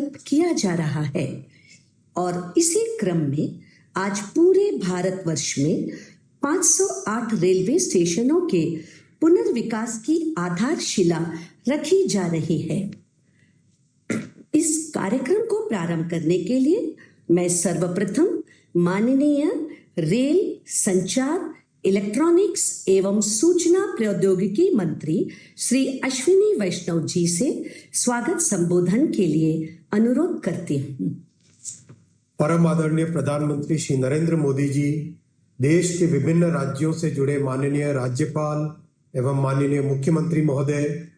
किया जा रहा है और इसी क्रम में आज पूरे भारतवर्ष में 508 रेलवे स्टेशनों के पुनर्विकास की आधारशिला रखी जा रही है। इस कार्यक्रम को प्रारंभ करने के लिए मैं सर्वप्रथम माननीय रेल, संचार, इलेक्ट्रॉनिक्स एवं सूचना प्रौद्योगिकी मंत्री श्री अश्विनी वैष्णव जी से स्वागत संबोधन के लिए अनुरोध करती हूँ। परम आदरणीय प्रधानमंत्री श्री नरेंद्र मोदी जी, देश के विभिन्न राज्यों से जुड़े माननीय राज्यपाल एवं माननीय मुख्यमंत्री महोदय,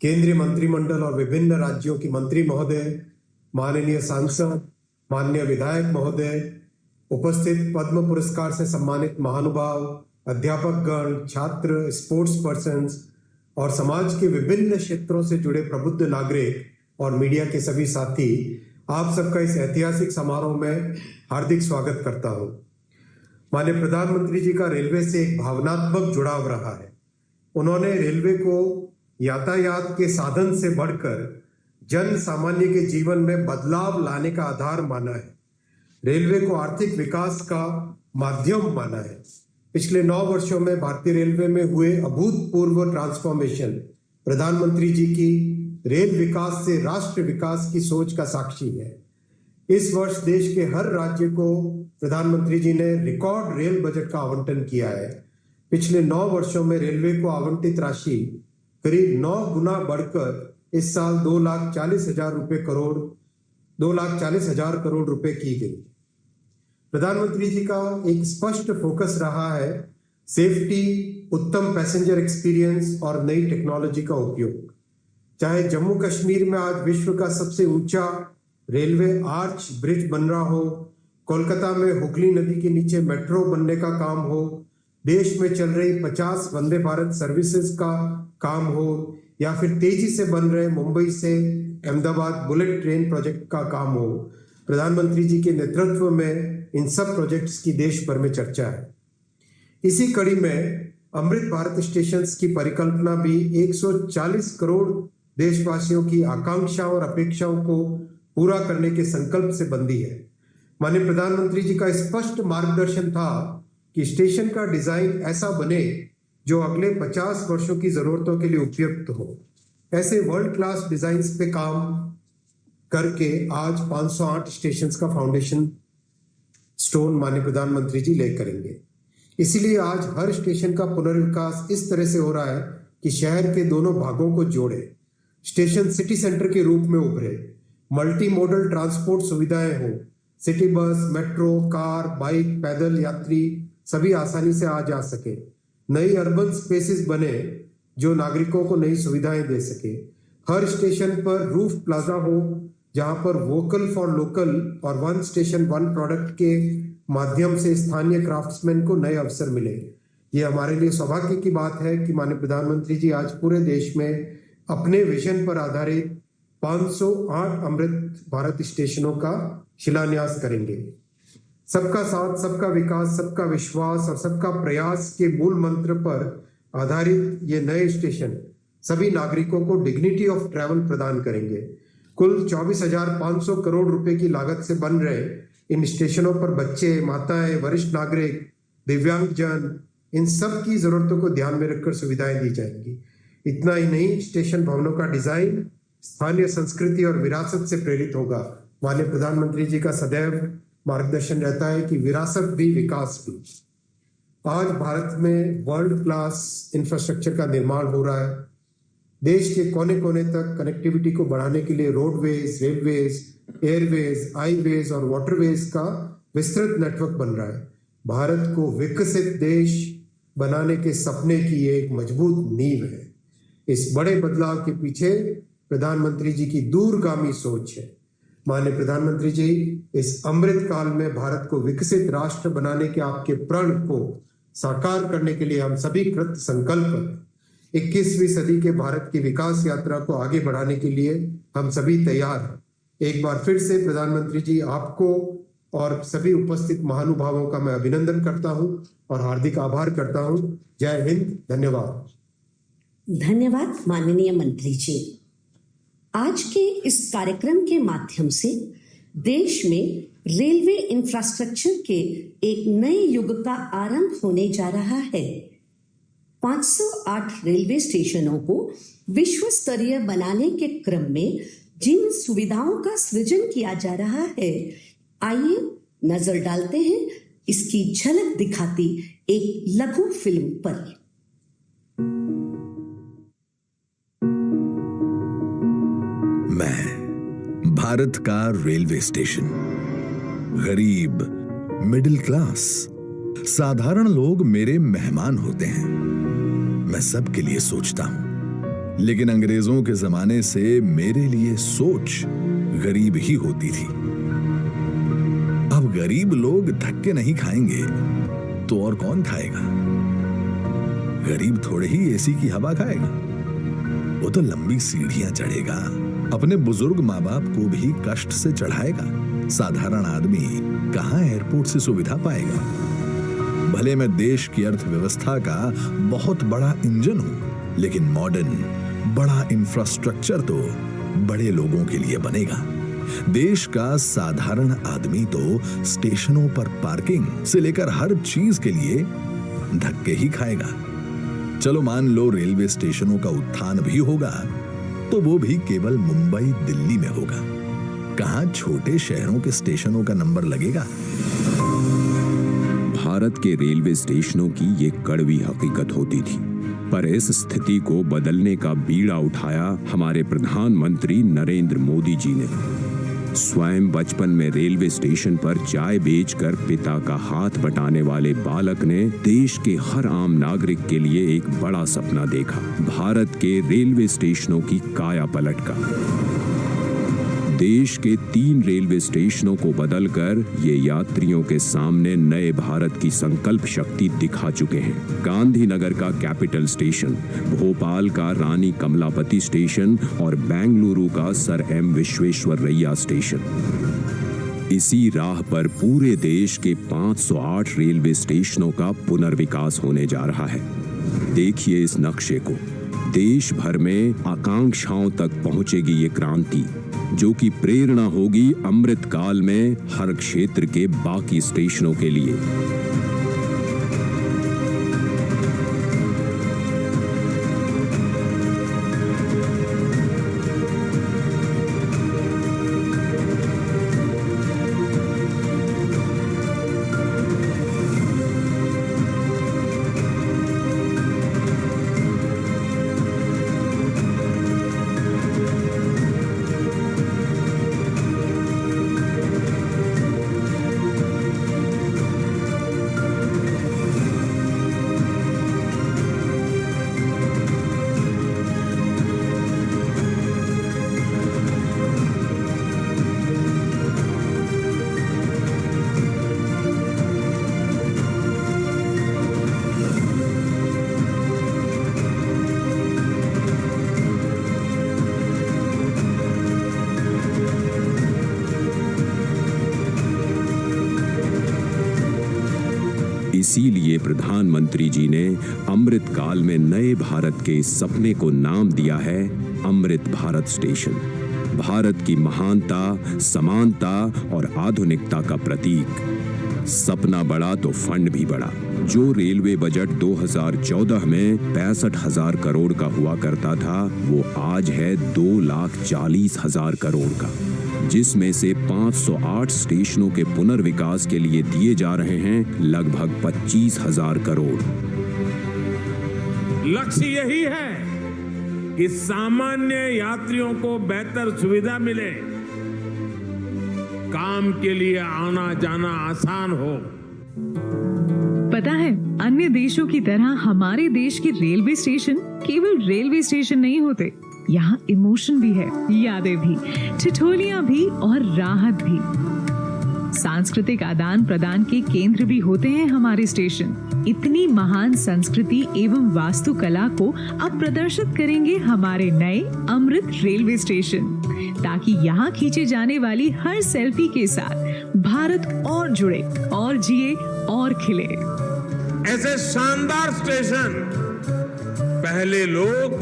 केंद्रीय मंत्रिमंडल और विभिन्न राज्यों की मंत्री महोदय, माननीय सांसद, माननीय विधायक महोदय, उपस्थित पद्म पुरस्कार से सम्मानित महानुभाव, अध्यापकगण, छात्र, स्पोर्ट्स पर्सन्स और समाज के विभिन्न क्षेत्रों से जुड़े प्रबुद्ध नागरिक और मीडिया के सभी साथी, आप सबका इस ऐतिहासिक समारोह में हार्दिक स्वागत करता हूं। माननीय प्रधानमंत्री जी का रेलवे से एक भावनात्मक जुड़ाव रहा है। उन्होंने रेलवे को यातायात के साधन से बढ़कर जन सामान्य के जीवन में बदलाव लाने का आधार माना है। रेलवे को आर्थिक विकास का माध्यम माना है। पिछले 9 वर्षों में भारतीय रेलवे में हुए अभूतपूर्व ट्रांसफॉर्मेशन प्रधानमंत्री जी की रेल विकास से राष्ट्र विकास की सोच का साक्षी है। इस वर्ष देश के हर राज्य को प्रधानमंत्री जी ने रिकॉर्ड रेल बजट का आवंटन किया है। पिछले 9 वर्षों में रेलवे को आवंटित राशि करीब 9 गुना बढ़कर इस साल 2,40,000 करोड़ रुपए की गई। प्रधानमंत्री जी का एक स्पष्ट फोकस रहा है सेफ्टी, उत्तम पैसेंजर एक्सपीरियंस और नई टेक्नोलॉजी का उपयोग। चाहे जम्मू कश्मीर में आज विश्व का सबसे ऊंचा रेलवे आर्च ब्रिज बन रहा हो, कोलकाता में हुगली नदी के नीचे मेट्रो बनने का काम हो, देश में चल रही 50 वंदे भारत सर्विसेज का काम हो, या फिर तेजी से बन रहे मुंबई से अहमदाबाद बुलेट ट्रेन प्रोजेक्ट का काम हो, प्रधानमंत्री जी के नेतृत्व में इन सब प्रोजेक्ट्स की देश भर में चर्चा है। इसी कड़ी में अमृत भारत स्टेशन की परिकल्पना भी 140 करोड़ देशवासियों की आकांक्षाओं और अपेक्षाओं को पूरा करने के संकल्प से बंधी है। माननीय प्रधानमंत्री जी का स्पष्ट मार्गदर्शन था कि स्टेशन का डिजाइन ऐसा बने जो अगले 50 वर्षों की जरूरतों के लिए उपयुक्त हो। ऐसे वर्ल्ड क्लास डिजाइन पे काम करके आज 508 स्टेशन का फाउंडेशन स्टोन माननीय प्रधानमंत्री जी ले करेंगे। इसीलिए आज हर स्टेशन का पुनर्विकास इस तरह से हो रहा है कि शहर के दोनों भागों को जोड़े, स्टेशन सिटी सेंटर के रूप में उभरे, मल्टी मोडल ट्रांसपोर्ट सुविधाएं हो, city bus, metro, car, bike, पैदल यात्री सभी आसानी से आ जा सके, नई अर्बन स्पेसेस बने जो नागरिकों को नई सुविधाएं दे सके, हर स्टेशन पर रूफ प्लाजा हो जहां पर वोकल फॉर लोकल और वन स्टेशन वन प्रोडक्ट के माध्यम से स्थानीय क्राफ्ट्समैन को नए अवसर मिले। ये हमारे लिए सौभाग्य की बात है कि माननीय प्रधानमंत्री जी आज पूरे देश में अपने विजन पर आधारित 508 अमृत भारत स्टेशनों का शिलान्यास करेंगे। सबका साथ, सबका विकास, सबका विश्वास और सबका प्रयास के मूल मंत्र पर आधारित ये नए स्टेशन सभी नागरिकों को डिग्निटी ऑफ ट्रैवल प्रदान करेंगे। कुल 24,500 करोड़ रुपए की लागत से बन रहे इन स्टेशनों पर बच्चे, माताएं, वरिष्ठ नागरिक, दिव्यांगजन, इन सब की जरूरतों को ध्यान में रखकर सुविधाएं दी जाएंगी। इतना ही नहीं, स्टेशन भवनों का डिजाइन स्थानीय संस्कृति और विरासत से प्रेरित होगा। माननीय प्रधानमंत्री जी का सदैव मार्गदर्शन रहता है कि विरासत भी विकास भी। आज भारत में वर्ल्ड क्लास इंफ्रास्ट्रक्चर का निर्माण हो रहा है। देश के कोने कोने तक कनेक्टिविटी को बढ़ाने के लिए रोडवेज, रेलवेज, एयरवेज, हाईवेज और वाटरवेज का विस्तृत नेटवर्क बन रहा है। भारत को विकसित देश बनाने के सपने की एक मजबूत नींव है। इस बड़े बदलाव के पीछे प्रधानमंत्री जी की दूरगामी सोच है। माननीय प्रधानमंत्री जी, इस अमृत काल में भारत को विकसित राष्ट्र बनाने के आपके प्रण को साकार करने के लिए हम सभी कृत संकल्प हैं। 21वीं सदी के भारत की विकास यात्रा को आगे बढ़ाने के लिए हम सभी तैयार हैं। एक बार फिर से प्रधानमंत्री जी, आपको और सभी उपस्थित महानुभावों का मैं अभिनंदन करता हूं और हार्दिक आभार करता हूं। जय हिंद, धन्यवाद। धन्यवाद माननीय मंत्री जी। आज के इस कार्यक्रम के माध्यम से देश में रेलवे इंफ्रास्ट्रक्चर के एक नए युग का आरंभ होने जा रहा है। 508 रेलवे स्टेशनों को विश्व स्तरीय बनाने के क्रम में जिन सुविधाओं का सृजन किया जा रहा है, आइए नजर डालते हैं इसकी झलक दिखाती एक लघु फिल्म पर। मैं भारत का रेलवे स्टेशन, गरीब, मिडिल क्लास, साधारण लोग मेरे मेहमान होते हैं। मैं सबके लिए सोचता हूं, लेकिन अंग्रेजों के जमाने से मेरे लिए सोच गरीब ही होती थी। अब गरीब लोग धक्के नहीं खाएंगे तो और कौन खाएगा? गरीब थोड़े ही एसी की हवा खाएगा, वो तो लंबी सीढ़ियां चढ़ेगा, अपने बुजुर्ग माँ बाप को भी कष्ट से चढ़ाएगा। साधारण आदमी कहां एयरपोर्ट से सुविधा पाएगा? भले मैं देश की अर्थव्यवस्था का बहुत बड़ा इंजन हूं, लेकिन मॉडर्न बड़ा इंफ्रास्ट्रक्चर तो बड़े लोगों के लिए बनेगा। देश का साधारण आदमी तो स्टेशनों पर पार्किंग से लेकर हर चीज के लिए धक्के ही खाएगा। चलो मान लो रेलवे स्टेशनों का उत्थान भी होगा, तो वो भी केवल मुंबई, दिल्ली में होगा। कहां छोटे शहरों के स्टेशनों का नंबर लगेगा? भारत के रेलवे स्टेशनों की ये कड़वी हकीकत होती थी, पर इस स्थिति को बदलने का बीड़ा उठाया हमारे प्रधानमंत्री नरेंद्र मोदी जी ने। स्वयं बचपन में रेलवे स्टेशन पर चाय बेचकर पिता का हाथ बटाने वाले बालक ने देश के हर आम नागरिक के लिए एक बड़ा सपना देखा, भारत के रेलवे स्टेशनों की काया पलट का। देश के 3 रेलवे स्टेशनों को बदलकर ये यात्रियों के सामने नए भारत की संकल्प शक्ति दिखा चुके हैं। गांधीनगर का कैपिटल स्टेशन, भोपाल का रानी कमलापति स्टेशन और बेंगलुरु का सर एम विश्वेश्वरैया स्टेशन। इसी राह पर पूरे देश के 508 रेलवे स्टेशनों का पुनर्विकास होने जा रहा है। देखिए इस नक्शे को। देश भर में आकांक्षाओं तक पहुंचेगी ये क्रांति, जो कि प्रेरणा होगी अमृत काल में हर क्षेत्र के बाकी स्टेशनों के लिए। इसीलिए प्रधानमंत्री जी ने अमृत काल में नए भारत के इस सपने को नाम दिया है अमृत भारत स्टेशन। भारत की महानता, समानता और आधुनिकता का प्रतीक। सपना बड़ा तो फंड भी बड़ा। जो रेलवे बजट 2014 में 65,000 करोड़ का हुआ करता था, वो आज है 2,40,000 करोड़ का, जिसमें से 508 स्टेशनों के पुनर्विकास के लिए दिए जा रहे हैं लगभग 25,000 करोड़। लक्ष्य यही है कि सामान्य यात्रियों को बेहतर सुविधा मिले, काम के लिए आना जाना आसान हो। पता है, अन्य देशों की तरह हमारे देश के रेलवे स्टेशन केवल रेलवे स्टेशन नहीं होते। यहाँ इमोशन भी है, यादें भी, ठिठोलियां भी और राहत भी। सांस्कृतिक आदान प्रदान के केंद्र भी होते हैं हमारे स्टेशन। इतनी महान संस्कृति एवं वास्तुकला को अब प्रदर्शित करेंगे हमारे नए अमृत रेलवे स्टेशन, ताकि यहाँ खींचे जाने वाली हर सेल्फी के साथ भारत और जुड़े और जिए और खिले। ऐसे शानदार स्टेशन पहले लोग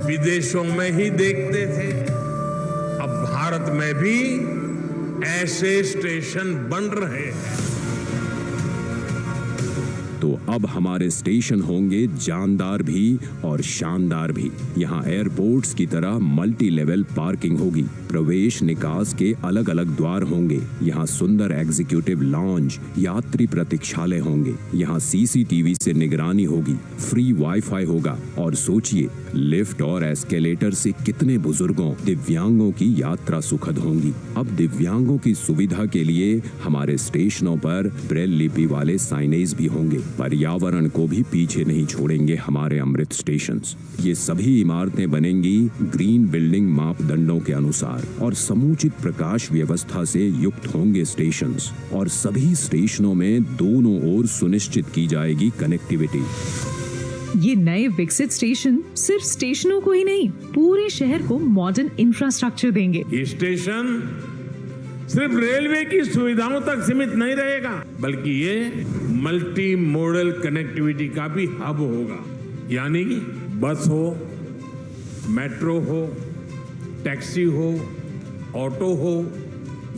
विदेशों में ही देखते थे। भारत में भी ऐसे स्टेशन बन रहे हैं। तो अब हमारे स्टेशन होंगे जानदार भी और शानदार भी। यहाँ एयरपोर्ट्स की तरह मल्टी लेवल पार्किंग होगी, प्रवेश निकास के अलग अलग द्वार होंगे। यहाँ सुंदर एग्जीक्यूटिव लॉन्ज, यात्री प्रतीक्षालय होंगे। यहाँ सीसीटीवी से निगरानी होगी, फ्री वाईफाई होगा। और सोचिए, लिफ्ट और एस्केलेटर से कितने बुजुर्गों, दिव्यांगों की यात्रा सुखद होंगी। अब दिव्यांगों की सुविधा के लिए हमारे स्टेशनों पर ब्रेल लिपि वाले साइनेज भी होंगे। पर्यावरण को भी पीछे नहीं छोड़ेंगे हमारे अमृत स्टेशंस। ये सभी इमारतें बनेंगी ग्रीन बिल्डिंग मापदंडों के अनुसार और समुचित प्रकाश व्यवस्था से युक्त होंगे स्टेशंस। और सभी स्टेशनों में दोनों ओर सुनिश्चित की जाएगी कनेक्टिविटी। ये नए विकसित स्टेशन सिर्फ स्टेशनों को ही नहीं, पूरे शहर को मॉडर्न इंफ्रास्ट्रक्चर देंगे। ये स्टेशन सिर्फ रेलवे की सुविधाओं तक सीमित नहीं रहेगा, बल्कि ये मल्टी मॉडल कनेक्टिविटी का भी हब होगा। यानी बस हो, मेट्रो हो, टैक्सी हो, ऑटो हो,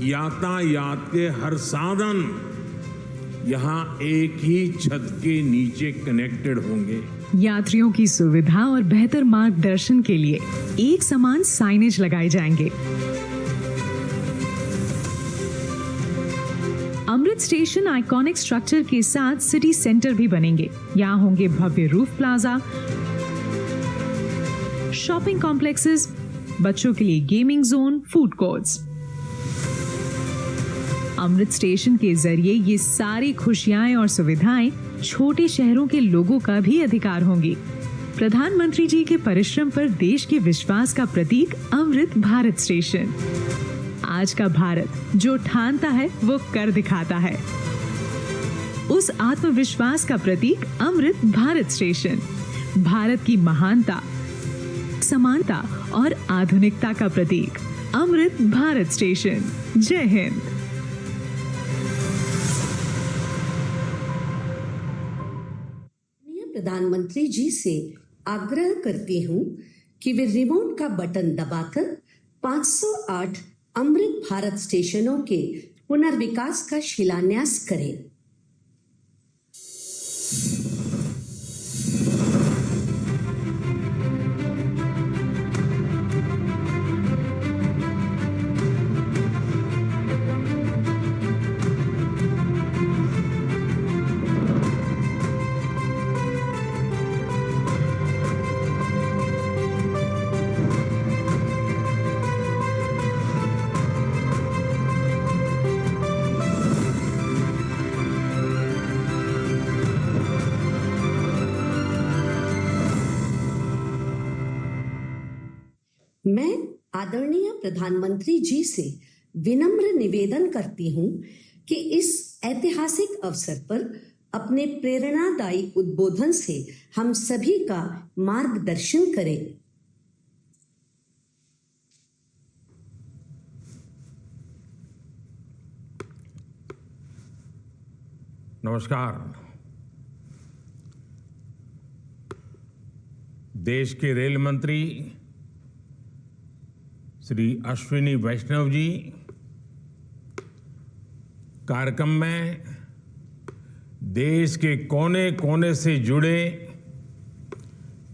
यातायात के हर साधन यहाँ एक ही छत के नीचे कनेक्टेड होंगे। यात्रियों की सुविधा और बेहतर मार्गदर्शन के लिए एक समान साइनेज लगाए जाएंगे। अमृत स्टेशन आइकॉनिक स्ट्रक्चर के साथ सिटी सेंटर भी बनेंगे। यहाँ होंगे भव्य रूफ प्लाजा, शॉपिंग कॉम्प्लेक्सेस, बच्चों के लिए गेमिंग जोन, फूड कोर्ट्स। अमृत स्टेशन के जरिए ये सारी खुशियां और सुविधाएं छोटे शहरों के लोगों का भी अधिकार होंगी। प्रधानमंत्री जी के परिश्रम पर देश के विश्वास का प्रतीक अमृत भारत स्टेशन। आज का भारत जो ठानता है वो कर दिखाता है। उस आत्मविश्वास का प्रतीक अमृत भारत स्टेशन। भारत की महानता, समानता और आधुनिकता का प्रतीक अमृत भारत स्टेशन। जय हिंद। प्रधानमंत्री जी से आग्रह करती हूँ कि वे रिमोट का बटन दबाकर 508 अमृत भारत स्टेशनों के पुनर्विकास का शिलान्यास करें। मैं आदरणीय प्रधानमंत्री जी से विनम्र निवेदन करती हूं कि इस ऐतिहासिक अवसर पर अपने प्रेरणादायी उद्बोधन से हम सभी का मार्गदर्शन करें। नमस्कार। देश के रेल मंत्री श्री अश्विनी वैष्णव जी कार्यक्रम में देश के कोने कोने से जुड़े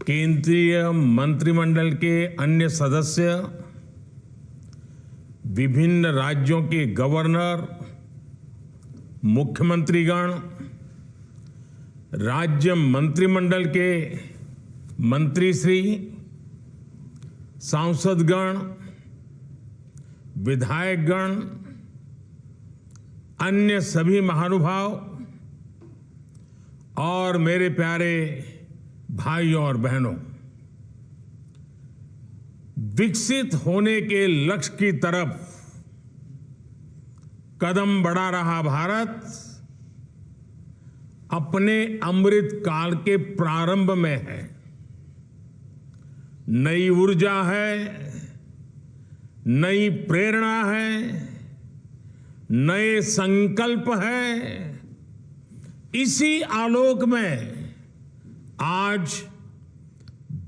केंद्रीय मंत्रिमंडल के अन्य सदस्य, विभिन्न राज्यों के गवर्नर, मुख्यमंत्रीगण, राज्य मंत्रिमंडल के मंत्रीश्री, सांसदगण, विधायकगण, अन्य सभी महानुभाव और मेरे प्यारे भाइयों और बहनों, विकसित होने के लक्ष्य की तरफ कदम बढ़ा रहा भारत अपने अमृत काल के प्रारंभ में है। नई ऊर्जा है, नई प्रेरणा है, नए संकल्प है। इसी आलोक में आज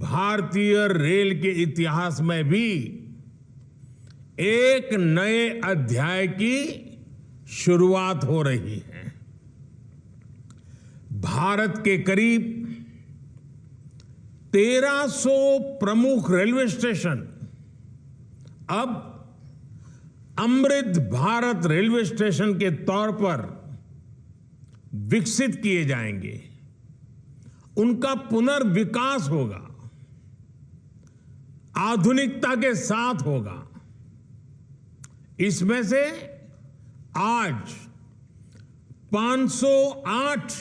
भारतीय रेल के इतिहास में भी एक नए अध्याय की शुरुआत हो रही है। भारत के करीब 1300 प्रमुख रेलवे स्टेशन अब अमृत भारत रेलवे स्टेशन के तौर पर विकसित किए जाएंगे। उनका पुनर्विकास होगा, आधुनिकता के साथ होगा। इसमें से आज 508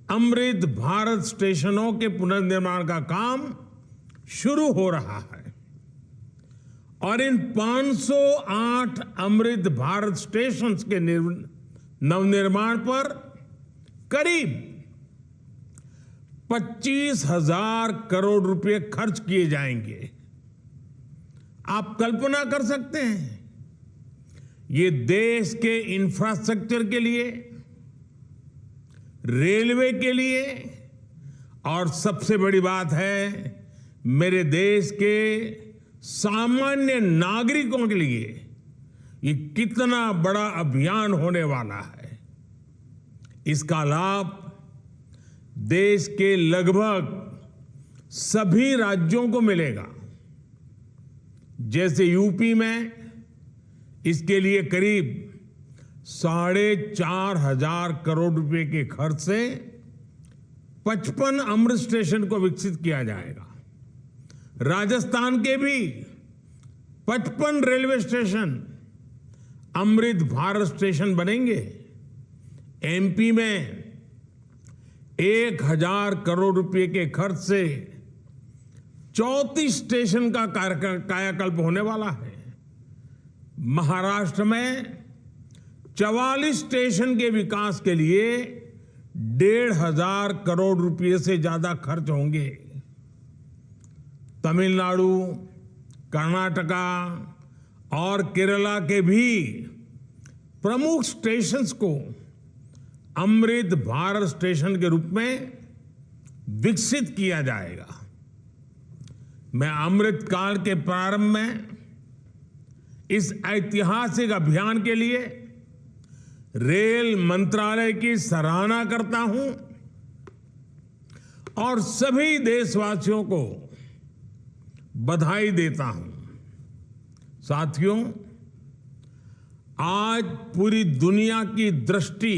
अमृत भारत स्टेशनों के पुनर्निर्माण का काम शुरू हो रहा है और इन 508 अमृत भारत स्टेशन के नवनिर्माण पर करीब 25,000 करोड़ रुपए खर्च किए जाएंगे। आप कल्पना कर सकते हैं, ये देश के इंफ्रास्ट्रक्चर के लिए, रेलवे के लिए और सबसे बड़ी बात है मेरे देश के सामान्य नागरिकों के लिए ये कितना बड़ा अभियान होने वाला है। इसका लाभ देश के लगभग सभी राज्यों को मिलेगा। जैसे यूपी में इसके लिए करीब 4,500 करोड़ रुपए के खर्च से 55 अमृत स्टेशन को विकसित किया जाएगा। राजस्थान के भी 55 railway station Amrit Bharat station बनेंगे। एमपी में 1,000 करोड़ रुपए के खर्च से 34 स्टेशन का कायाकल्प होने वाला है। महाराष्ट्र में 44 स्टेशन के विकास के लिए 1,500 करोड़ रुपए से ज्यादा खर्च होंगे। तमिलनाडु, कर्नाटका और केरला के भी प्रमुख स्टेशंस को अमृत भारत स्टेशन के रूप में विकसित किया जाएगा। मैं अमृत काल के प्रारंभ में इस ऐतिहासिक अभियान के लिए रेल मंत्रालय की सराहना करता हूं और सभी देशवासियों को बधाई देता हूं। साथियों, आज पूरी दुनिया की दृष्टि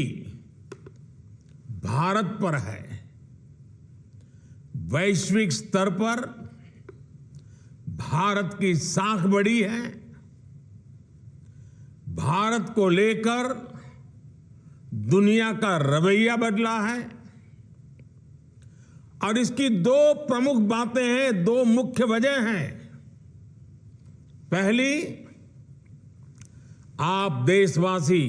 भारत पर है। वैश्विक स्तर पर भारत की साख बढ़ी है। भारत को लेकर दुनिया का रवैया बदला है और इसकी दो प्रमुख बातें हैं, दो मुख्य वजह हैं। पहली, आप देशवासी,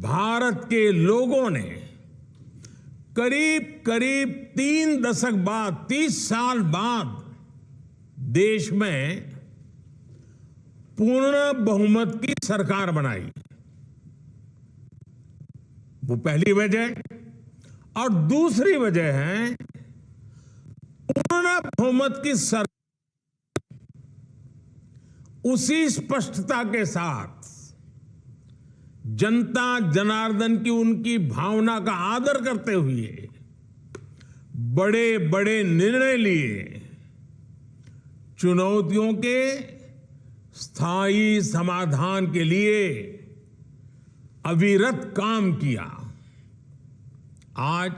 भारत के लोगों ने करीब 3 दशक बाद, 30 साल बाद देश में पूर्ण बहुमत की सरकार बनाई। वो पहली वजह। और दूसरी वजह है पूर्ण बहुमत की सरकार उसी स्पष्टता के साथ जनता जनार्दन की उनकी भावना का आदर करते हुए बड़े बड़े निर्णय लिए, चुनौतियों के स्थायी समाधान के लिए अविरत काम किया। आज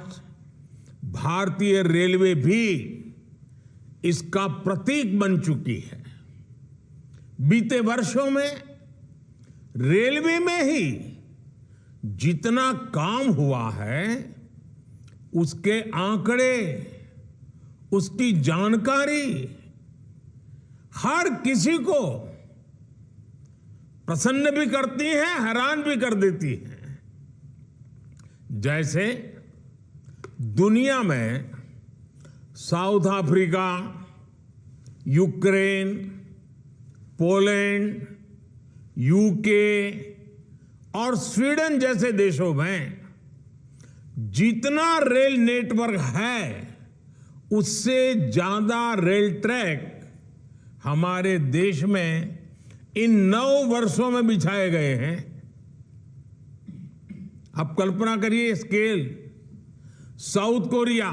भारतीय रेलवे भी इसका प्रतीक बन चुकी है। बीते वर्षों में रेलवे में ही जितना काम हुआ है, उसके आंकड़े, उसकी जानकारी हर किसी को प्रसन्न भी करती है, हैरान भी कर देती है। जैसे दुनिया में south Africa, Ukraine, Poland, UK और स्वीडन जैसे देशों में जितना रेल नेटवर्क है, उससे ज्यादा रेल ट्रैक हमारे देश में इन 9 वर्षों में बिछाए गए हैं। अब कल्पना करिए स्केल। साउथ कोरिया,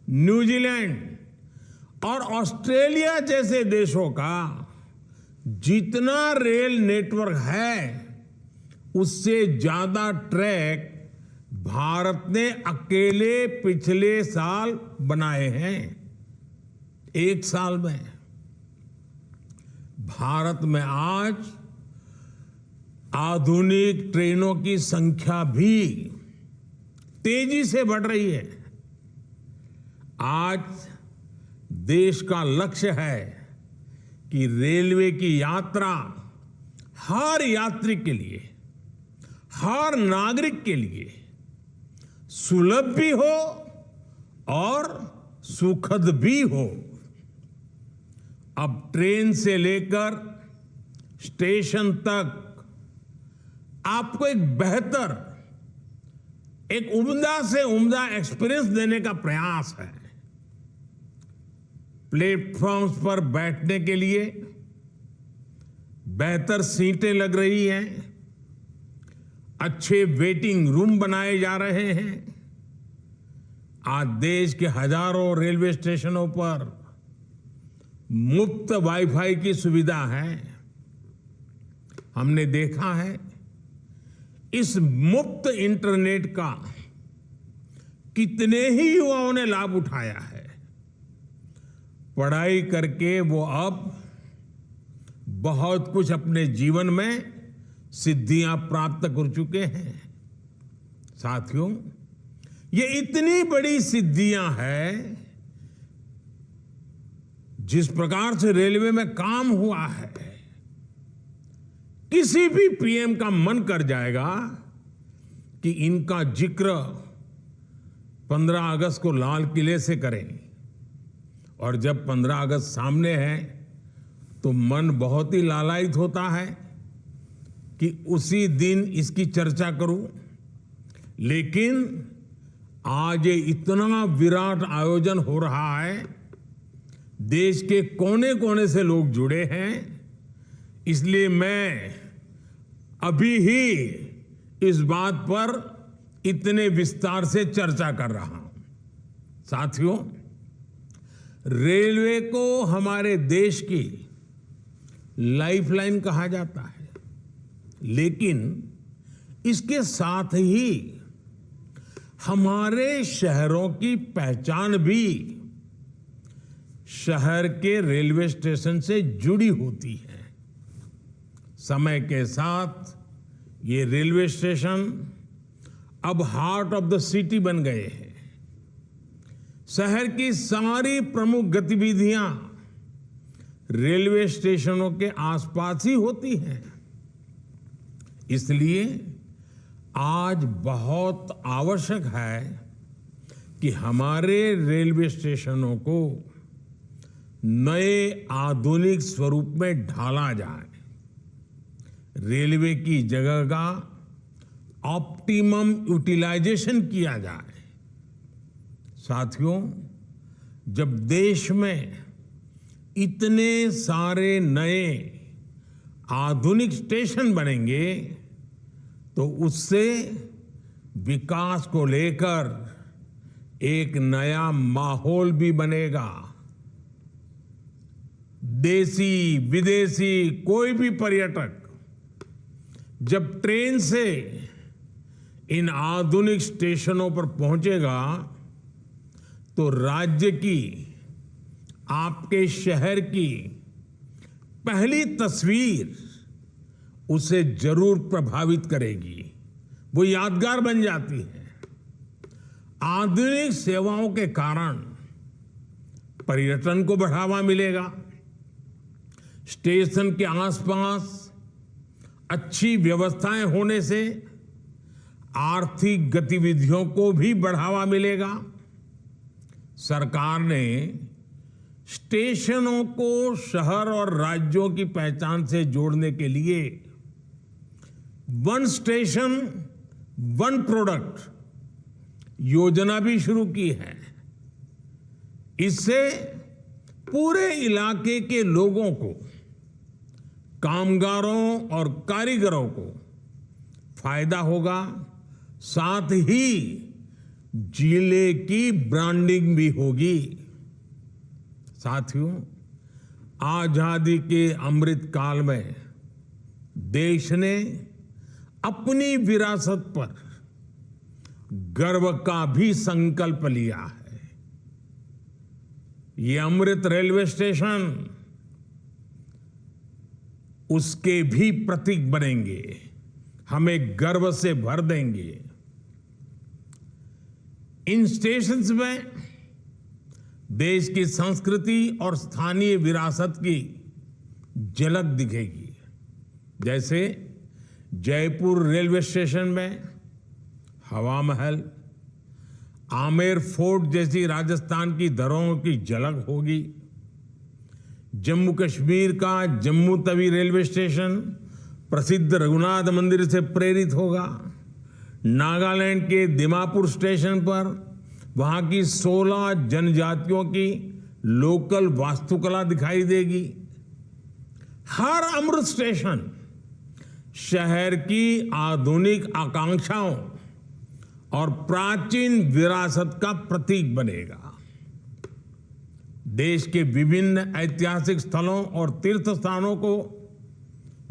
न्यूजीलैंड और ऑस्ट्रेलिया जैसे देशों का जितना रेल नेटवर्क है उससे ज्यादा ट्रैक भारत ने अकेले पिछले साल बनाए हैं। 1 साल में भारत में आज आधुनिक ट्रेनों की संख्या भी तेजी से बढ़ रही है। आज देश का लक्ष्य है कि रेलवे की यात्रा हर यात्री के लिए, हर नागरिक के लिए सुलभ भी हो और सुखद भी हो। अब ट्रेन से लेकर स्टेशन तक आपको एक बेहतर, एक उम्दा से उम्दा एक्सपीरियंस देने का प्रयास है। प्लेटफॉर्म्स पर बैठने के लिए बेहतर सीटें लग रही हैं, अच्छे वेटिंग रूम बनाए जा रहे हैं। आज देश के हजारों रेलवे स्टेशनों पर मुफ्त वाईफाई की सुविधा है। हमने देखा है इस मुफ्त इंटरनेट का कितने ही युवाओं ने लाभ उठाया है। पढ़ाई करके वो अब बहुत कुछ अपने जीवन में सिद्धियां प्राप्त कर चुके हैं। साथियों, ये इतनी बड़ी सिद्धियां हैं, जिस प्रकार से रेलवे में काम हुआ है, किसी भी पीएम का मन कर जाएगा कि इनका जिक्र 15 अगस्त को लाल किले से करें। और जब 15 अगस्त सामने है तो मन बहुत ही लालायित होता है कि उसी दिन इसकी चर्चा करूं। लेकिन आज ये इतना विराट आयोजन हो रहा है, देश के कोने कोने से लोग जुड़े हैं, इसलिए मैं अभी ही इस बात पर इतने विस्तार से चर्चा कर रहा हूं। साथियों, रेलवे को हमारे देश की लाइफलाइन कहा जाता है, लेकिन इसके साथ ही हमारे शहरों की पहचान भी शहर के रेलवे स्टेशन से जुड़ी होती है। समय के साथ ये रेलवे स्टेशन अब हार्ट ऑफ द सिटी बन गए हैं। शहर की सारी प्रमुख गतिविधियां रेलवे स्टेशनों के आसपास ही होती हैं। इसलिए आज बहुत आवश्यक है कि हमारे रेलवे स्टेशनों को नए आधुनिक स्वरूप में ढाला जाए। रेलवे की जगह का ऑप्टिमम यूटिलाइजेशन किया जाए। साथियों, जब देश में इतने सारे नए आधुनिक स्टेशन बनेंगे तो उससे विकास को लेकर एक नया माहौल भी बनेगा। देसी विदेशी कोई भी पर्यटक जब ट्रेन से इन आधुनिक स्टेशनों पर पहुंचेगा तो राज्य की, आपके शहर की पहली तस्वीर उसे जरूर प्रभावित करेगी, वो यादगार बन जाती है। आधुनिक सेवाओं के कारण पर्यटन को बढ़ावा मिलेगा। स्टेशन के आसपास अच्छी व्यवस्थाएं होने से आर्थिक गतिविधियों को भी बढ़ावा मिलेगा। सरकार ने स्टेशनों को शहर और राज्यों की पहचान से जोड़ने के लिए वन स्टेशन वन प्रोडक्ट योजना भी शुरू की है। इससे पूरे इलाके के लोगों को कामगारों और कारीगरों को फायदा होगा, साथ ही जिले की ब्रांडिंग भी होगी। साथियों, आजादी के अमृत काल में देश ने अपनी विरासत पर गर्व का भी संकल्प लिया है। ये अमृत रेलवे स्टेशन उसके भी प्रतीक बनेंगे, हमें गर्व से भर देंगे। इन स्टेशंस में देश की संस्कृति और स्थानीय विरासत की झलक दिखेगी। जैसे जयपुर रेलवे स्टेशन में हवा महल, आमेर फोर्ट जैसी राजस्थान की धरोहरों की झलक होगी। जम्मू कश्मीर का जम्मू तवी रेलवे स्टेशन प्रसिद्ध रघुनाथ मंदिर से प्रेरित होगा। नागालैंड के दिमापुर स्टेशन पर वहां की 16 जनजातियों की लोकल वास्तुकला दिखाई देगी। हर अमृत स्टेशन शहर की आधुनिक आकांक्षाओं और प्राचीन विरासत का प्रतीक बनेगा। देश के विभिन्न ऐतिहासिक स्थलों और तीर्थ स्थानों को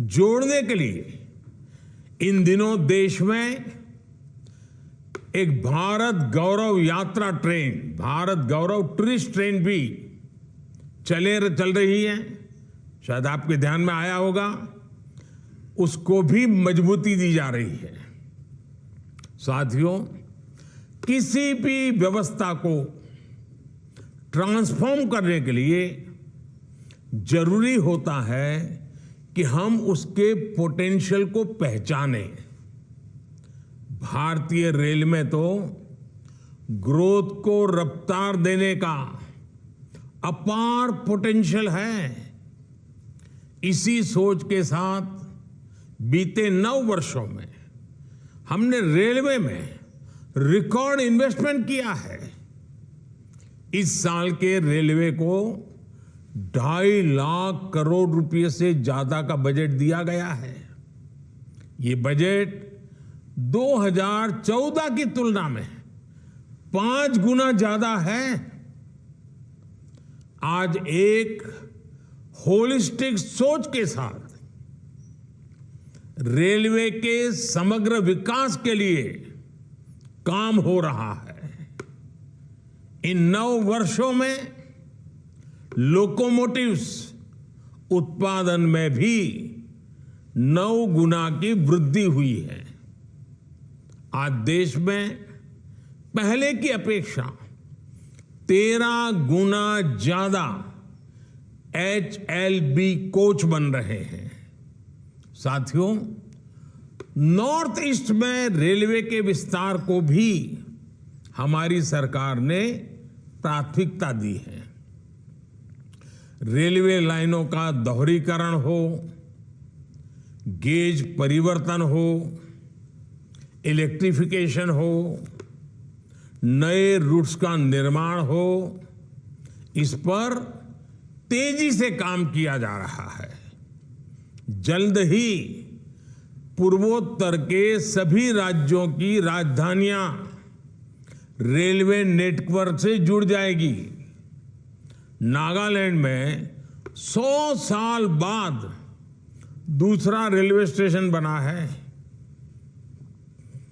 जोड़ने के लिए इन दिनों देश में एक भारत गौरव यात्रा ट्रेन, भारत गौरव टूरिस्ट ट्रेन भी चल रही है। शायद आपके ध्यान में आया होगा, उसको भी मजबूती दी जा रही है। साथियों, किसी भी व्यवस्था को ट्रांसफॉर्म करने के लिए जरूरी होता है कि हम उसके पोटेंशियल को पहचानें। भारतीय रेल में तो ग्रोथ को रफ्तार देने का अपार पोटेंशियल है। इसी सोच के साथ बीते 9 वर्षों में हमने रेलवे में रिकॉर्ड इन्वेस्टमेंट किया है। इस साल के रेलवे को 2.5 लाख करोड़ रुपए से ज्यादा का बजट दिया गया है। ये बजट 2014 की तुलना में 5 गुना ज्यादा है। आज एक होलिस्टिक सोच के साथ रेलवे के समग्र विकास के लिए काम हो रहा है। इन 9 वर्षों में लोकोमोटिव्स उत्पादन में भी 9 गुना की वृद्धि हुई है। आज देश में पहले की अपेक्षा 13 गुना ज्यादा HLB कोच बन रहे हैं। साथियों, नॉर्थ ईस्ट में रेलवे के विस्तार को भी हमारी सरकार ने प्राथमिकता दी है। रेलवे लाइनों का दोहरीकरण हो, गेज परिवर्तन हो, इलेक्ट्रिफिकेशन हो, नए रूट्स का निर्माण हो, इस पर तेजी से काम किया जा रहा है। जल्द ही पूर्वोत्तर के सभी राज्यों की राजधानियां रेलवे नेटवर्क से जुड़ जाएगी। नागालैंड में 100 साल बाद दूसरा रेलवे स्टेशन बना है।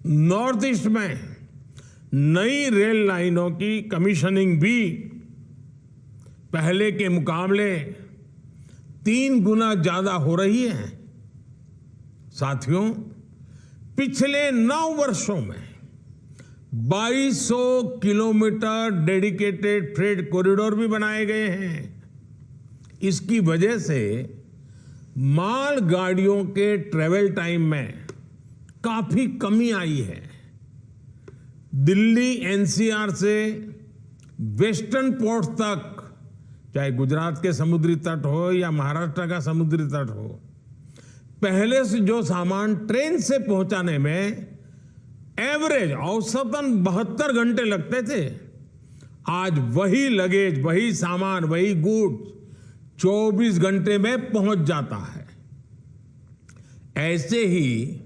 नॉर्थ ईस्ट में नई रेल लाइनों की कमीशनिंग भी पहले के मुकाबले 3 गुना ज्यादा हो रही है। साथियों, पिछले 9 वर्षों में 2200 किलोमीटर डेडिकेटेड फ्रेट कॉरिडोर भी बनाए गए हैं। इसकी वजह से माल गाड़ियों के ट्रेवल टाइम में काफी कमी आई है। दिल्ली NCR से वेस्टर्न पोर्ट्स तक, चाहे गुजरात के समुद्री तट हो या महाराष्ट्र का समुद्री तट हो, पहले से जो सामान ट्रेन से पहुंचाने में एवरेज औसतन 72 घंटे लगते थे, आज वही लगेज, वही सामान, वही गुड्स 24 घंटे में पहुंच जाता है। ऐसे ही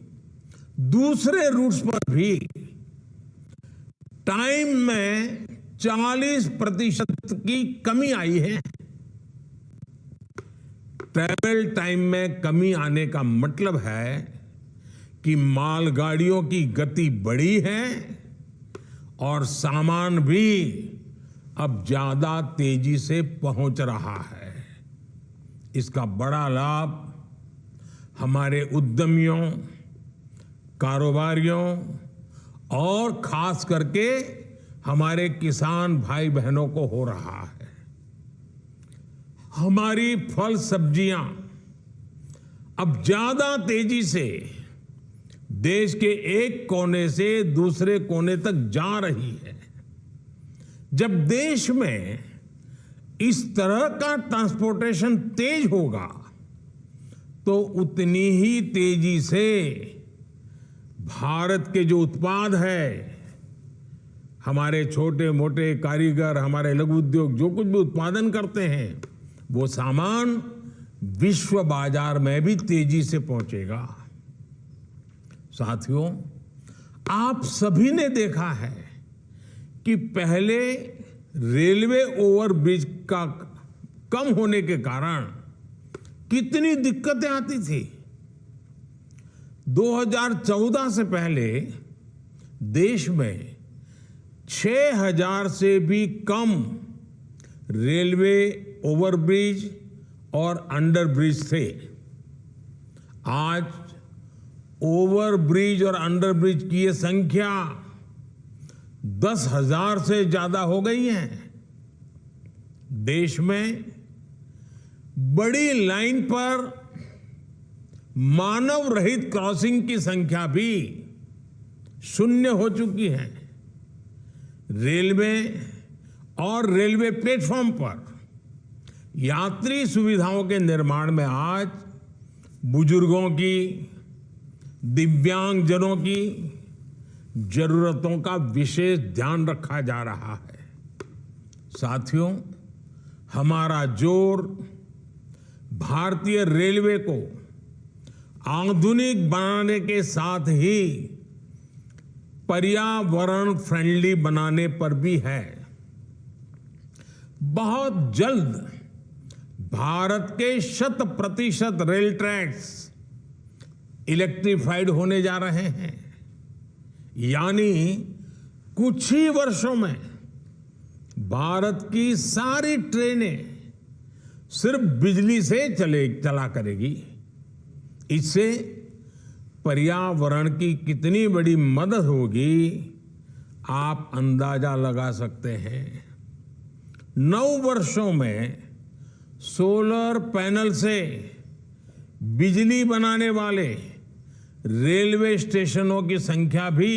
दूसरे रूट्स पर भी टाइम में 40% की कमी आई है। ट्रैवल टाइम में कमी आने का मतलब है कि मालगाड़ियों की गति बढ़ी है और सामान भी अब ज्यादा तेजी से पहुंच रहा है। इसका बड़ा लाभ हमारे उद्यमियों, कारोबारियों और खास करके हमारे किसान भाई बहनों को हो रहा है। हमारी फल सब्जियां अब ज्यादा तेजी से देश के एक कोने से दूसरे कोने तक जा रही है। जब देश में इस तरह का ट्रांसपोर्टेशन तेज होगा तो उतनी ही तेजी से भारत के जो उत्पाद है, हमारे छोटे मोटे कारीगर, हमारे लघु उद्योग जो कुछ भी उत्पादन करते हैं, वो सामान विश्व बाजार में भी तेजी से पहुंचेगा। साथियों, आप सभी ने देखा है कि पहले रेलवे ओवरब्रिज का कम होने के कारण कितनी दिक्कतें आती थी। 2014 से पहले देश में 6000 से भी कम रेलवे ओवरब्रिज और अंडरब्रिज थे। आज ओवरब्रिज और अंडरब्रिज की ये संख्या 10,000 से ज्यादा हो गई है। देश में बड़ी लाइन पर मानव रहित क्रॉसिंग की संख्या भी शून्य हो चुकी है। रेलवे और रेलवे प्लेटफॉर्म पर यात्री सुविधाओं के निर्माण में आज बुजुर्गों की, दिव्यांगजनों की जरूरतों का विशेष ध्यान रखा जा रहा है। साथियों, हमारा जोर भारतीय रेलवे को आधुनिक बनाने के साथ ही पर्यावरण फ्रेंडली बनाने पर भी है। बहुत जल्द भारत के 100% रेल ट्रैक्स इलेक्ट्रिफाइड होने जा रहे हैं, यानी कुछ ही वर्षों में भारत की सारी ट्रेनें सिर्फ बिजली से चला करेगी। इससे पर्यावरण की कितनी बड़ी मदद होगी, आप अंदाजा लगा सकते हैं। 9 वर्षों में सोलर पैनल से बिजली बनाने वाले रेलवे स्टेशनों की संख्या भी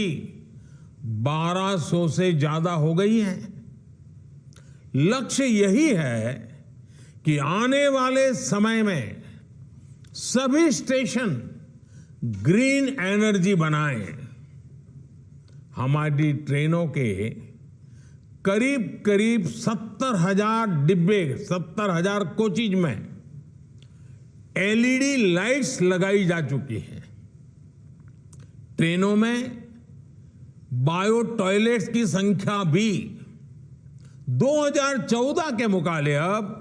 1200 से ज्यादा हो गई है। लक्ष्य यही है कि आने वाले समय में सभी स्टेशन ग्रीन एनर्जी बनाएं। हमारी ट्रेनों के करीब 70,000 डिब्बे, 70,000 कोचेज में एलईडी लाइट्स लगाई जा चुकी हैं। ट्रेनों में बायो टॉयलेट्स की संख्या भी 2014 के मुकाबले अब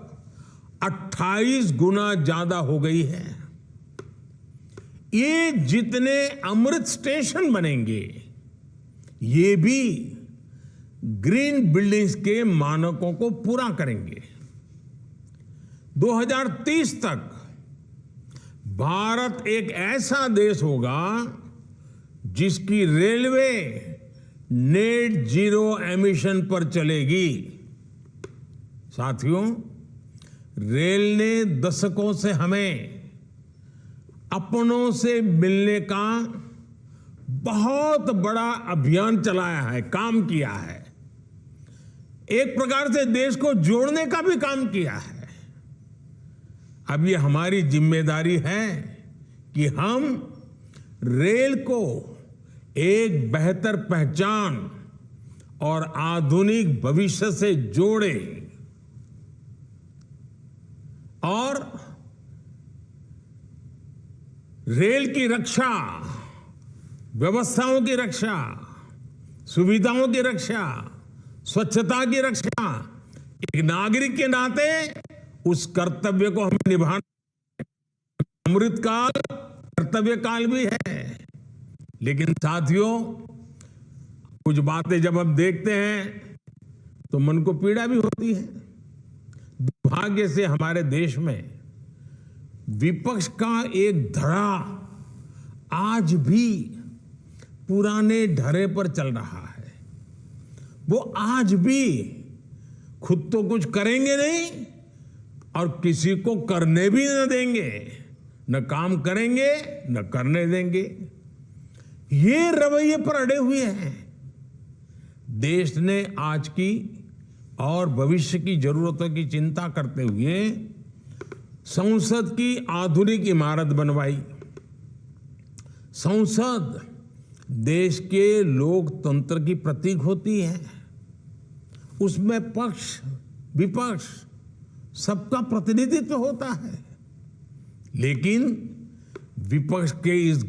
28 गुना ज्यादा हो गई है। ये जितने अमृत स्टेशन बनेंगे, ये भी ग्रीन बिल्डिंग्स के मानकों को पूरा करेंगे। 2030 तक भारत एक ऐसा देश होगा जिसकी रेलवे नेट जीरो एमिशन पर चलेगी। साथियों, रेल ने दशकों से हमें अपनों से मिलने का बहुत बड़ा अभियान चलाया है, काम किया है। एक प्रकार से देश को जोड़ने का भी काम किया है। अब ये हमारी जिम्मेदारी है कि हम रेल को एक बेहतर पहचान और आधुनिक भविष्य से जोड़ें और रेल की रक्षा, व्यवस्थाओं की रक्षा, सुविधाओं की रक्षा, स्वच्छता की रक्षा, एक नागरिक के नाते उस कर्तव्य को हमें निभाना। अमृत काल कर्तव्य काल भी है। लेकिन साथियों, कुछ बातें जब हम देखते हैं तो मन को पीड़ा भी होती है। दुर्भाग्य से हमारे देश में विपक्ष का एक धड़ा आज भी पुराने ढरे पर चल रहा है। वो आज भी खुद तो कुछ करेंगे नहीं और किसी को करने भी न देंगे, न काम करेंगे न करने देंगे। ये रवैये पर अड़े हुए हैं। देश ने आज की और भविष्य की जरूरतों की चिंता करते हुए संसद की आधुनिक इमारत बनवाई। संसद देश के लोकतंत्र की प्रतीक होती है। उसमें पक्ष विपक्ष सबका प्रतिनिधित्व होता है। लेकिन विपक्ष के इस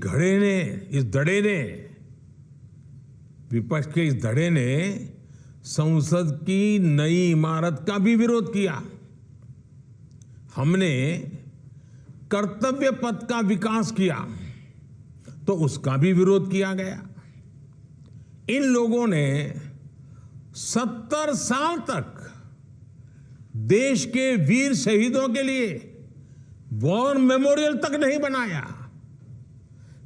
धड़े ने संसद की नई इमारत का भी विरोध किया। हमने कर्तव्य पथ का विकास किया तो उसका भी विरोध किया गया। इन लोगों ने 70 साल तक देश के वीर शहीदों के लिए वॉर मेमोरियल तक नहीं बनाया।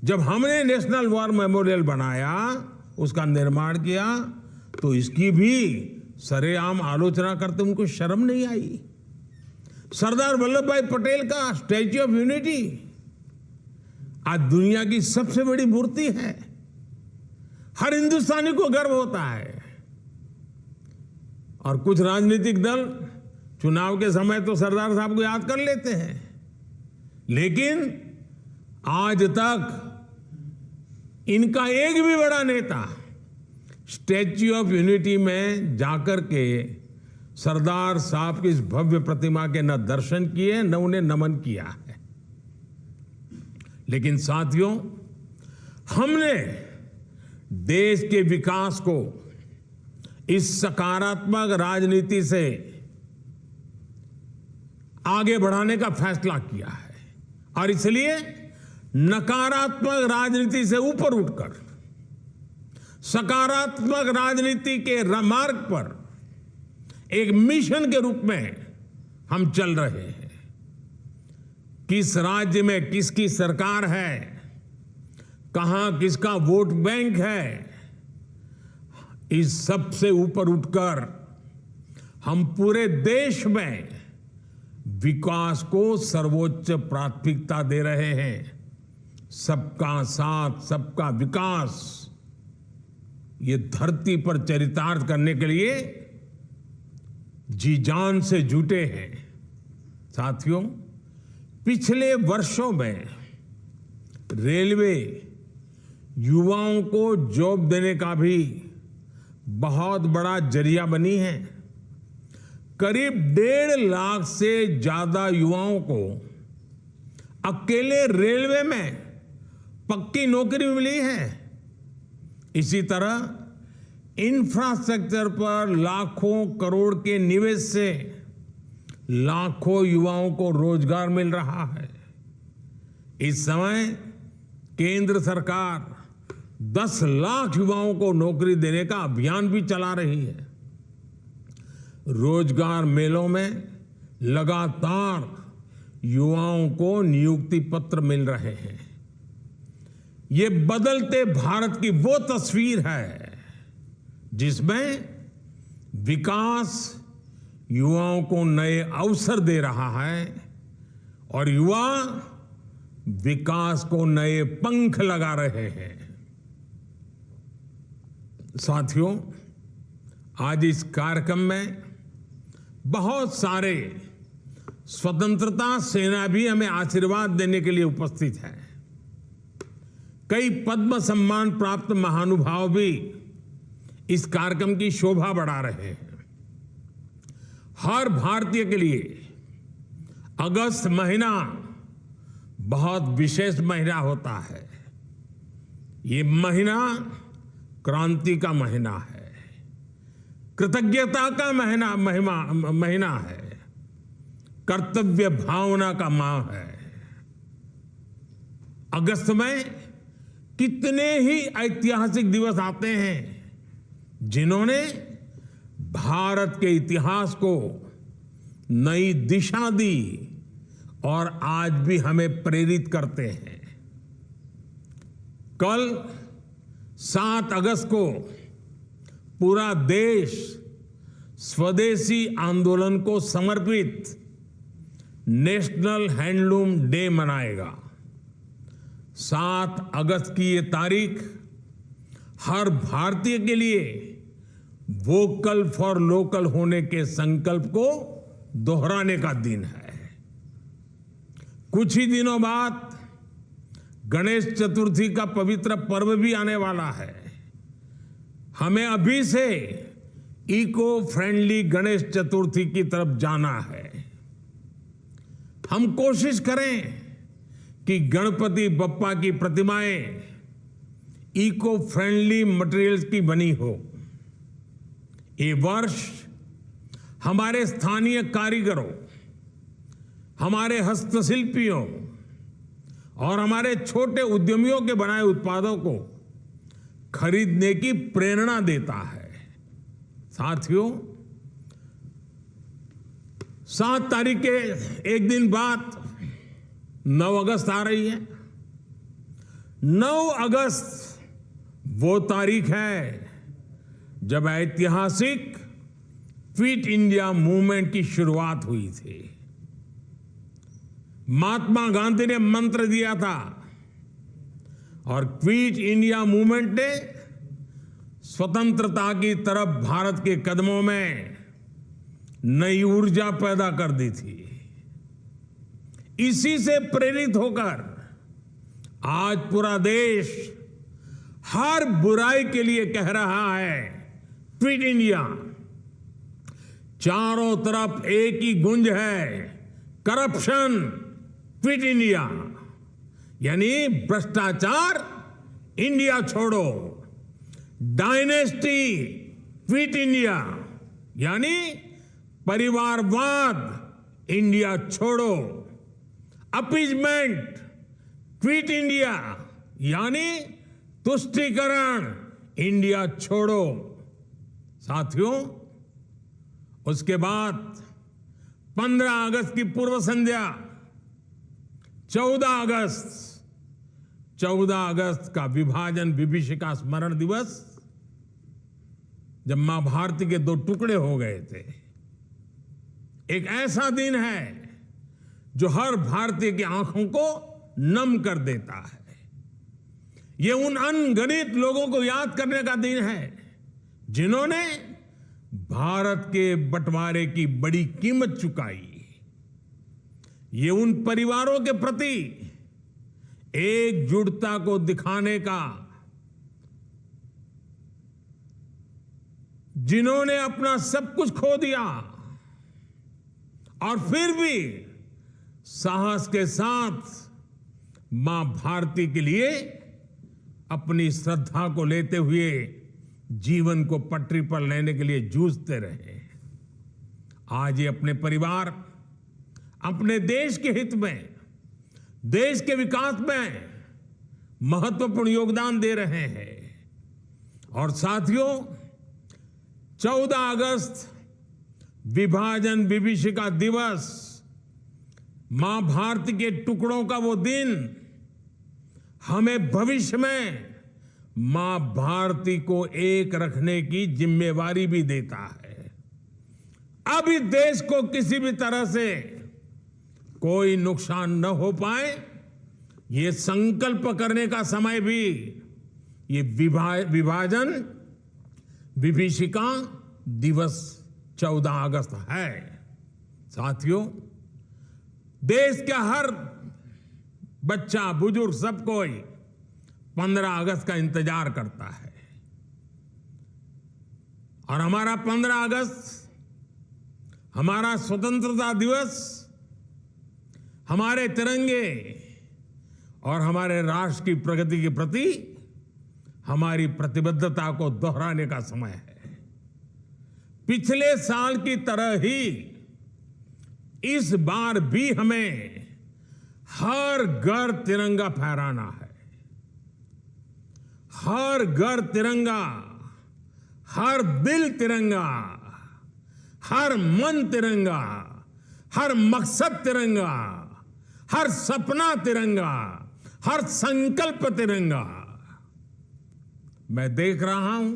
जब हमने नेशनल वॉर मेमोरियल बनाया, उसका निर्माण किया, तो इसकी भी सरेआम आलोचना करते उनको शर्म नहीं आई। सरदार वल्लभ भाई पटेल का स्टैच्यू ऑफ यूनिटी आज दुनिया की सबसे बड़ी मूर्ति है। हर हिंदुस्तानी को गर्व होता है। और कुछ राजनीतिक दल चुनाव के समय तो सरदार साहब को याद कर लेते हैं, लेकिन आज तक इनका एक भी बड़ा नेता स्टैच्यू ऑफ यूनिटी में जाकर के सरदार साहब की इस भव्य प्रतिमा के न दर्शन किए न उन्हें नमन किया है। लेकिन साथियों, हमने देश के विकास को इस सकारात्मक राजनीति से आगे बढ़ाने का फैसला किया है और इसलिए नकारात्मक राजनीति से ऊपर उठकर सकारात्मक राजनीति के मार्ग पर एक मिशन के रूप में हम चल रहे हैं। किस राज्य में किसकी सरकार है, कहां किसका वोट बैंक है, इस सब से ऊपर उठकर हम पूरे देश में विकास को सर्वोच्च प्राथमिकता दे रहे हैं। सबका साथ सबका विकास, ये धरती पर चरितार्थ करने के लिए जी जान से जुटे हैं। साथियों, पिछले वर्षों में रेलवे युवाओं को जॉब देने का भी बहुत बड़ा जरिया बनी है। करीब 1.5 लाख से ज्यादा युवाओं को अकेले रेलवे में पक्की नौकरी मिली है। इसी तरह इंफ्रास्ट्रक्चर पर लाखों करोड़ के निवेश से लाखों युवाओं को रोजगार मिल रहा है। इस समय केंद्र सरकार 10 लाख युवाओं को नौकरी देने का अभियान भी चला रही है। रोजगार मेलों में लगातार युवाओं को नियुक्ति पत्र मिल रहे हैं। ये बदलते भारत की वो तस्वीर है जिसमें विकास युवाओं को नए अवसर दे रहा है और युवा विकास को नए पंख लगा रहे हैं। साथियों, आज इस कार्यक्रम में बहुत सारे स्वतंत्रता सेनानी हमें आशीर्वाद देने के लिए उपस्थित हैं। कई पद्म सम्मान प्राप्त महानुभाव भी इस कार्यक्रम की शोभा बढ़ा रहे हैं। हर भारतीय के लिए अगस्त महीना बहुत विशेष महीना होता है। ये महीना क्रांति का महीना है, कृतज्ञता का महीना है, कर्तव्य भावना का माह है। अगस्त में कितने ही ऐतिहासिक दिवस आते हैं जिन्होंने भारत के इतिहास को नई दिशा दी और आज भी हमें प्रेरित करते हैं। कल 7 अगस्त को पूरा देश स्वदेशी आंदोलन को समर्पित नेशनल हैंडलूम डे मनाएगा। 7 अगस्त की ये तारीख हर भारतीय के लिए वोकल फॉर लोकल होने के संकल्प को दोहराने का दिन है। कुछ ही दिनों बाद गणेश चतुर्थी का पवित्र पर्व भी आने वाला है। हमें अभी से इको फ्रेंडली गणेश चतुर्थी की तरफ जाना है। हम कोशिश करें कि गणपति बप्पा की प्रतिमाएं इको फ्रेंडली मटेरियल्स की बनी हो। ये वर्ष हमारे स्थानीय कारीगरों, हमारे हस्तशिल्पियों और हमारे छोटे उद्यमियों के बनाए उत्पादों को खरीदने की प्रेरणा देता है। साथियों, 7 तारीख के एक दिन बाद 9 अगस्त आ रही है। 9 अगस्त वो तारीख है जब ऐतिहासिक क्विट इंडिया मूवमेंट की शुरुआत हुई थी। महात्मा गांधी ने मंत्र दिया था और क्विट इंडिया मूवमेंट ने स्वतंत्रता की तरफ भारत के कदमों में नई ऊर्जा पैदा कर दी थी। इसी से प्रेरित होकर आज पूरा देश हर बुराई के लिए कह रहा है क्विट इंडिया। चारों तरफ एक ही गूंज है, करप्शन क्विट इंडिया, यानी भ्रष्टाचार इंडिया छोड़ो, डायनेस्टी क्विट इंडिया, यानी परिवारवाद इंडिया छोड़ो, अपीजमेंट क्विट इंडिया, यानी तुष्टीकरण इंडिया छोड़ो। साथियों, उसके बाद 15 अगस्त की पूर्व संध्या 14 अगस्त का विभाजन विभीषिका स्मरण दिवस, जब मां भारती के 2 टुकड़े हो गए थे। एक ऐसा दिन है जो हर भारतीय की आंखों को नम कर देता है। यह उन अनगिनत लोगों को याद करने का दिन है जिन्होंने भारत के बंटवारे की बड़ी कीमत चुकाई। ये उन परिवारों के प्रति एकजुटता को दिखाने का, जिन्होंने अपना सब कुछ खो दिया और फिर भी साहस के साथ मां भारती के लिए अपनी श्रद्धा को लेते हुए जीवन को पटरी पर लेने के लिए जूझते रहे। आज ये अपने परिवार, अपने देश के हित में, देश के विकास में महत्वपूर्ण योगदान दे रहे हैं। और साथियों, 14 अगस्त विभाजन विभीषिका दिवस, मां भारती के टुकड़ों का वो दिन हमें भविष्य में मां भारती को एक रखने की जिम्मेवारी भी देता है। अब इस देश को किसी भी तरह से कोई नुकसान न हो पाए, ये संकल्प करने का समय भी ये विभाजन विभीषिका दिवस 14 अगस्त है। साथियों, देश का हर बच्चा, बुजुर्ग, सब कोई 15 अगस्त का इंतजार करता है। और हमारा 15 अगस्त, हमारा स्वतंत्रता दिवस, हमारे तिरंगे और हमारे राष्ट्र की प्रगति के प्रति हमारी प्रतिबद्धता को दोहराने का समय है। पिछले साल की तरह ही इस बार भी हमें हर घर तिरंगा फहराना है। हर घर तिरंगा, हर दिल तिरंगा, हर मन तिरंगा, हर मकसद तिरंगा, हर सपना तिरंगा, हर संकल्प तिरंगा। मैं देख रहा हूं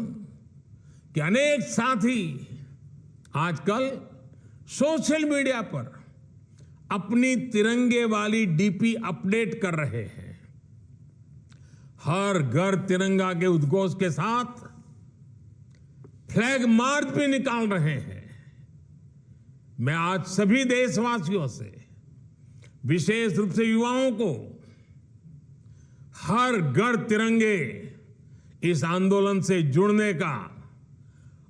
कि अनेक साथी आजकल सोशल मीडिया पर अपनी तिरंगे वाली डीपी अपडेट कर रहे हैं। हर घर तिरंगा के उद्घोष के साथ फ्लैग मार्च भी निकाल रहे हैं। मैं आज सभी देशवासियों से, विशेष रूप से युवाओं को, हर घर तिरंगे इस आंदोलन से जुड़ने का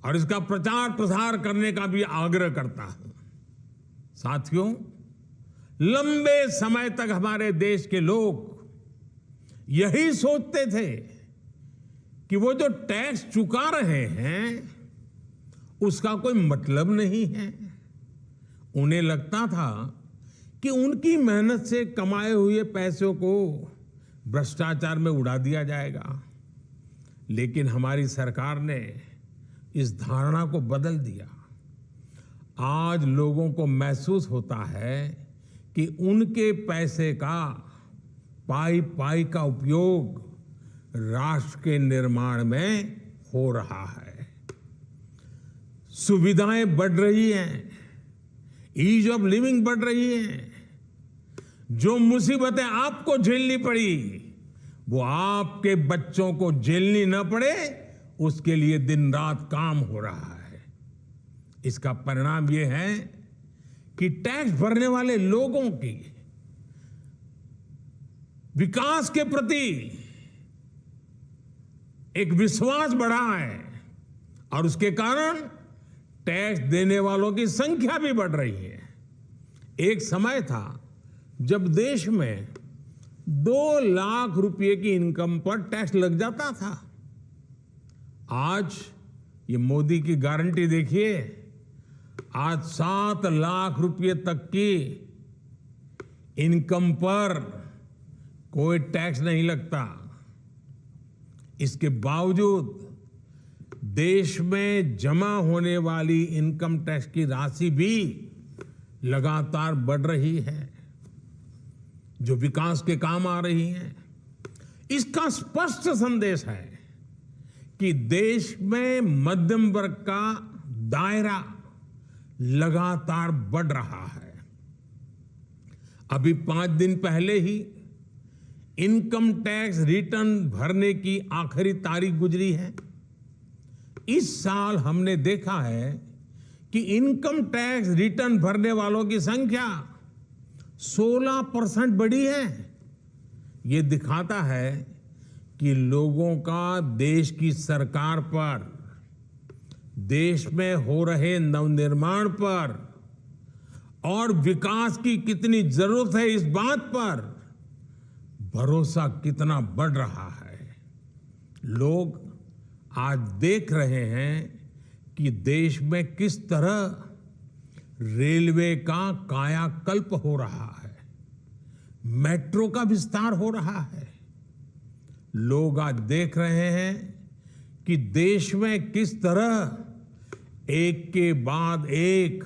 और इसका प्रचार प्रसार करने का भी आग्रह करता हूं। साथियों, लंबे समय तक हमारे देश के लोग यही सोचते थे कि वो जो टैक्स चुका रहे हैं उसका कोई मतलब नहीं है। उन्हें लगता था कि उनकी मेहनत से कमाए हुए पैसों को भ्रष्टाचार में उड़ा दिया जाएगा। लेकिन हमारी सरकार ने इस धारणा को बदल दिया। आज लोगों को महसूस होता है कि उनके पैसे का पाई पाई का उपयोग राष्ट्र के निर्माण में हो रहा है। सुविधाएं बढ़ रही हैं, ईज ऑफ लिविंग बढ़ रही है। जो मुसीबतें आपको झेलनी पड़ी वो आपके बच्चों को झेलनी न पड़े, उसके लिए दिन रात काम हो रहा है। इसका परिणाम यह है कि टैक्स भरने वाले लोगों की विकास के प्रति एक विश्वास बढ़ा है और उसके कारण टैक्स देने वालों की संख्या भी बढ़ रही है। एक समय था जब देश में 2 लाख रुपए की इनकम पर टैक्स लग जाता था। आज ये मोदी की गारंटी देखिए, आज 7 लाख रुपए तक की इनकम पर कोई टैक्स नहीं लगता। इसके बावजूद देश में जमा होने वाली इनकम टैक्स की राशि भी लगातार बढ़ रही है, जो विकास के काम आ रही है। इसका स्पष्ट संदेश है कि देश में मध्यम वर्ग का दायरा लगातार बढ़ रहा है। अभी 5 दिन पहले ही इनकम टैक्स रिटर्न भरने की आखिरी तारीख गुजरी है। इस साल हमने देखा है कि इनकम टैक्स रिटर्न भरने वालों की संख्या 16% बढ़ी है। ये दिखाता है कि लोगों का देश की सरकार पर, देश में हो रहे नवनिर्माण पर और विकास की कितनी जरूरत है, इस बात पर भरोसा कितना बढ़ रहा है। लोग आज देख रहे हैं कि देश में किस तरह रेलवे का कायाकल्प हो रहा है, मेट्रो का विस्तार हो रहा है। लोग आज देख रहे हैं कि देश में किस तरह एक के बाद एक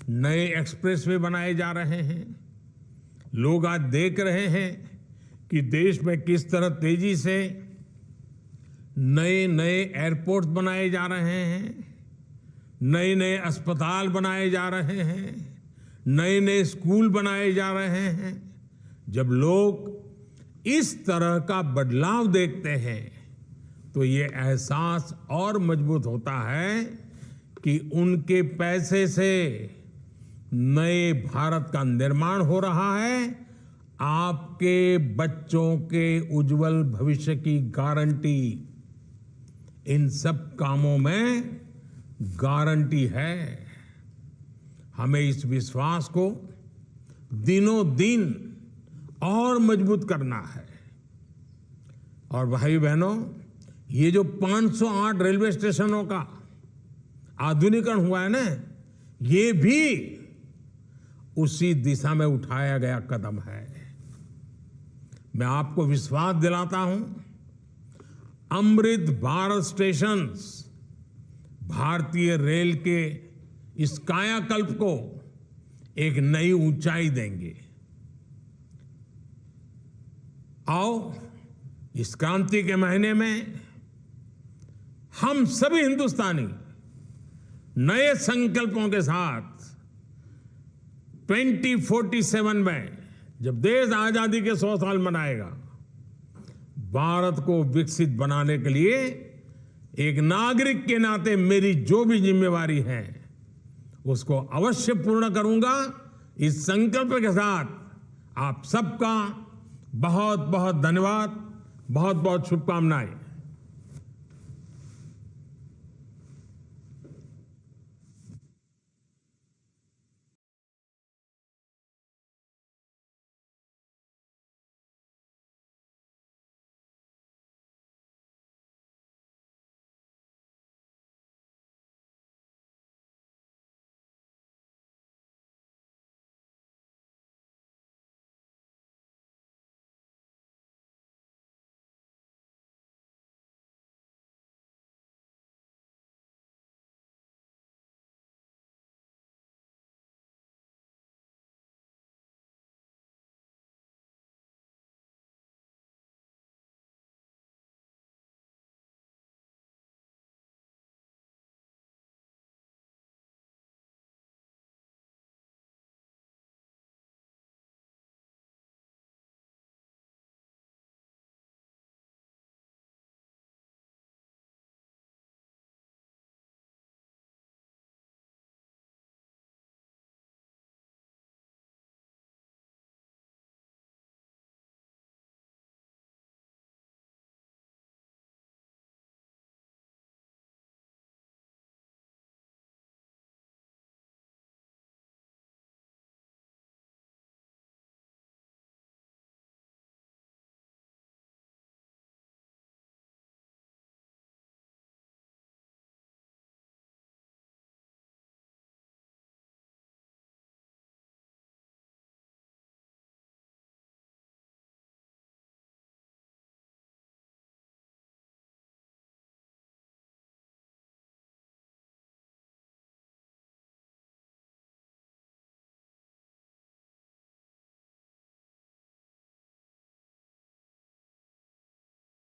नए एक्सप्रेसवे बनाए जा रहे हैं। लोग आज देख रहे हैं कि देश में किस तरह तेजी से नए नए एयरपोर्ट बनाए जा रहे हैं, नए नए अस्पताल बनाए जा रहे हैं, नए नए स्कूल बनाए जा रहे हैं। जब लोग इस तरह का बदलाव देखते हैं तो ये एहसास और मजबूत होता है कि उनके पैसे से नए भारत का निर्माण हो रहा है। आपके बच्चों के उज्जवल भविष्य की गारंटी इन सब कामों में गारंटी है। हमें इस विश्वास को दिनों दिन और मजबूत करना है। और भाई बहनों, ये जो 508 रेलवे स्टेशनों का आधुनिकीकरण हुआ है ना, ये भी उसी दिशा में उठाया गया कदम है। मैं आपको विश्वास दिलाता हूं, अमृत भारत स्टेशंस भारतीय रेल के इस कायाकल्प को एक नई ऊंचाई देंगे। आओ, इस क्रांति के महीने में हम सभी हिंदुस्तानी नए संकल्पों के साथ 2047 में, जब देश आजादी के 100 साल मनाएगा, भारत को विकसित बनाने के लिए एक नागरिक के नाते मेरी जो भी जिम्मेवारी है उसको अवश्य पूर्ण करूंगा। इस संकल्प के साथ आप सबका बहुत बहुत धन्यवाद, बहुत बहुत शुभकामनाएं।